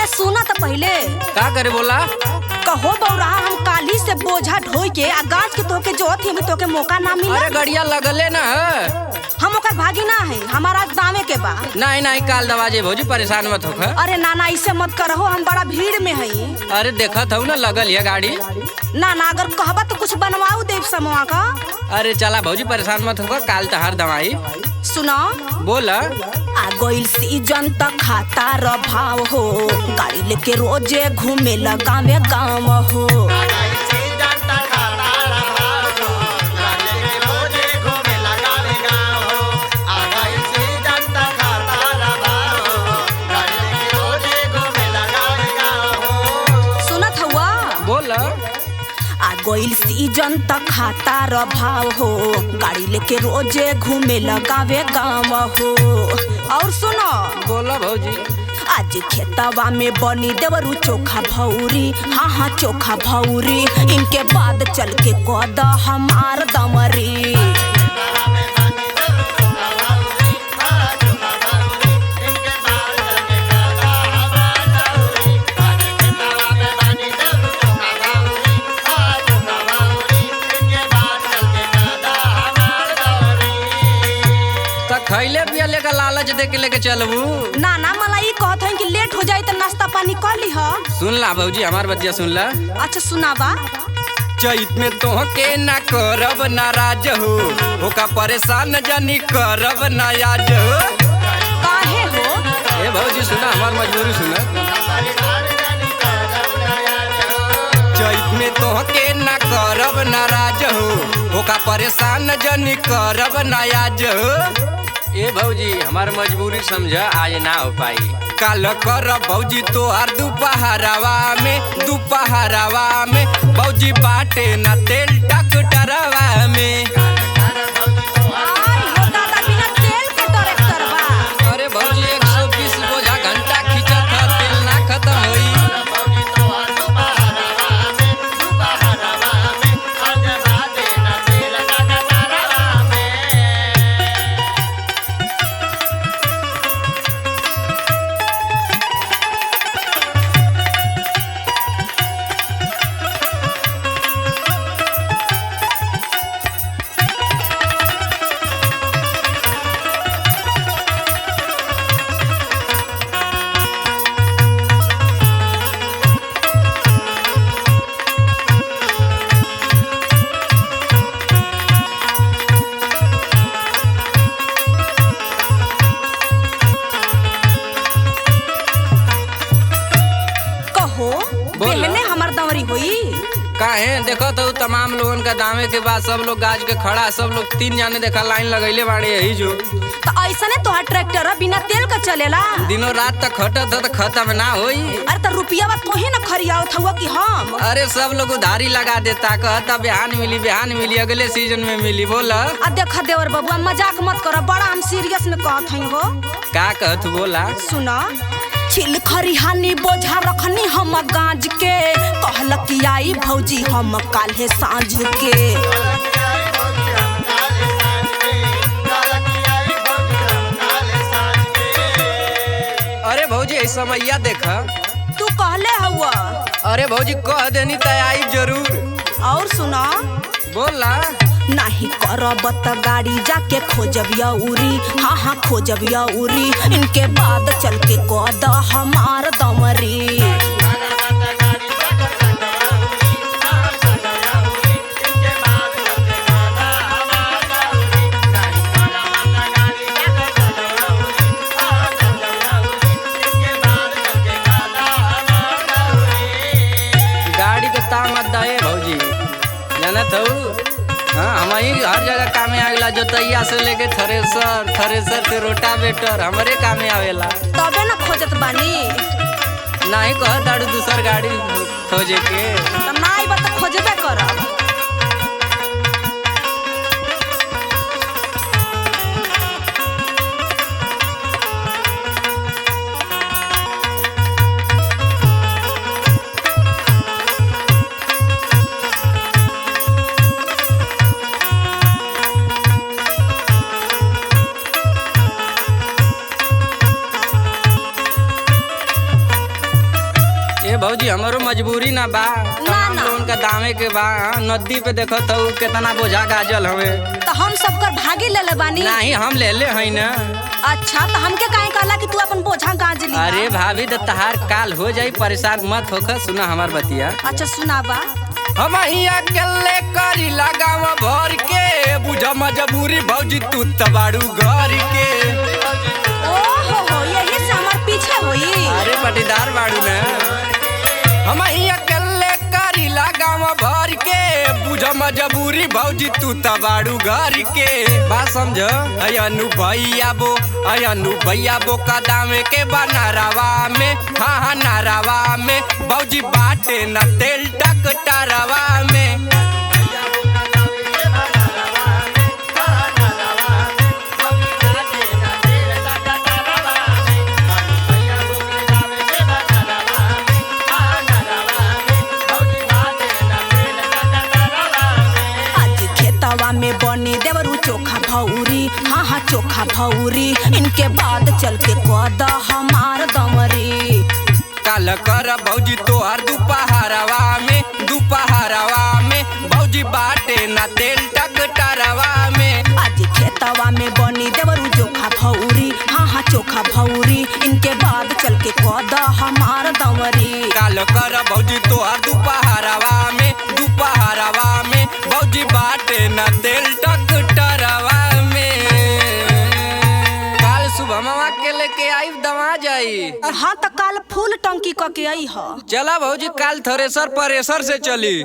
सुना तो पहले का करे बोला। कहो बौरा हम काली से बोझा ढोई के आ गाछ के तोके जो थी हम तोके मौका ना मिला। अरे गड़िया लगले ना है। हम ओकर भागी ना है, हमारा दामे के बा। नहीं नहीं काल दवाजे भौजी परेशान मत हो। अरे नाना ऐसे मत करहो, हम बड़ा भीड़ में है। अरे देखत हूँ ना लगल है गाड़ी। ना अगर कहबा तो कुछ बनवाऊ देव समवा का। अरे चला भौजी परेशान मत हो, काल तहार दवाई। सुनो बोला। आ गइल सीजन त खाता र भाव हो, गाड़ी लेके रोजे घूमे लगावे गाँव हो। सुनत हुआ बोला। आ गइल सीजन त खाता र भाव हो, गाड़ी लेके रोजे घूमे लगावे गाँव हो। और सुनो बोला भौजी। आज खेतवा में बनी देवरू चोखा भौरी, हाँ चोखा भौरी। इनके बाद चल के कद हमार दमरी। खैले पियले का लालच दे के लेके चलबू। ना मला ई कहत है कि लेट हो जाए तो नाश्ता पानी कर ली ह। सुन ला भौजी हमार बतिया सुन ला। अच्छा सुनावा। चैत में तोहके ना करब नाराज हो, होका परेशान जानी करब नायाज हो। काहे हो? ए भौजी सुना हमार मजबूरी सुना। चैत में तोहके ना करब नाराज हो, होका परेशान जानी करब नायाज हो। ए भौजी हमार मजबूरी समझा, आज ना हो पाई। काल कर भौजी तोहार दोपहरवा में भौजी बाटे ना तेल टकटरवा में। आई हो दादा बिना तेल के ट्रैक्टर बा। अरे भौजी 120 बोझा घंटा खींचत ह, तेल ना खत्म होई। पहले हमार दवरी हुई। काहे देखो तो तमाम लोगन का दामे के बाद सब लोग गाज के खड़ा, सब लोग 3 जाने देखा लाइन लगैले बाड़े यही जो। तो ऐसा ने तोहार ट्रैक्टर बिना तेल का चलेला। दिनों रात तक खटत तो खत्म ना होई। अरे तो रुपया तो ही ना खरियावत हुआ कि हम। अरे सब लोग उधारी लगा देता, कहता बिहान मिली अगले सीजन में मिली। बोला। आ देखा देवर बबुआ मजाक मत करो, बड़ा हम सीरियस में कहत हई हो। का कहत बोला। सुना छिल खरिहानी बोझा रखनी हम गाज के, कहल कि आई भौजी हम काल्हे सांझ के। अरे भौजी ऐसा मैया देखा तू कहले हुआ। अरे भौजी कह देनी तय आई जरूर। और सुना बोला। नहीं करब त गाड़ी जाके खोजबिया उरी, हाँ खोजबिया उरी। इनके बाद चल के कद हमार दमरी। गाड़ी के ताम मत दे भौजी, जानत हूँ। हाँ हम ही हर जगह कामे आवेला, जोतैया से लेके थ्रेसर से रोटावेटर हमरे कामे आवेला। तबे न खोजत बानी। नहीं कह दाड़ू दूसर गाड़ी खोजे के। तो ना आइबा तो खोजबे करब। ना बा ना, ना। उनका दामे के बा नदी पे देखो तो कितना बोझा गाजल हवे। तो हम सबकर भागी ले बानी। नहीं हम ले ले हई ना। अच्छा तो हमके काहे कहला कि तू अपन बोझा गाज ली? अरे भाभी तो तहार काल हो जाई, परेशान मत होकर सुना हमार बतिया। अच्छा सुनाबा। हम अकेले करी लगाव भर के बुझा मजबूरी भौजी तू तबाड़ू घर के। ओहो यही से हमार पीछे होई। अरे पटीदार बाड़ू ना। हम अकेले करी लगाव भर के बुझा मजबूरी भौजी तू तबाड़ू घर के। बात समझ अनु भैया बो का दामे के बनारवा में। हाँ हाँ नारावा में भौजी बाटे न तेल टकटरवा में। में बनी देवरू चोखा भौरी। हाँ हाँ चोखा भौरी इनके बाद चल के कद हमार दमरी। काल कर भौजी तोहर दुपहरवा में भौजी बाटे ना तेल टकटरवा में। आज खेतवा में बनी देवरू चोखा भौरी। हाँ हाँ चोखा भौरी इनके बाद चल के कद हमार दमरी। काल कर भौजी तोहर दुपहरवा में भौजी बाटे ना तेल टकटरवा में। काल सुबह मामा के लेके आई दवा जाई। हाँ तो काल फुल टंकी क के आई ह। चला भौजी काल थ्रेसर परेसर से चली।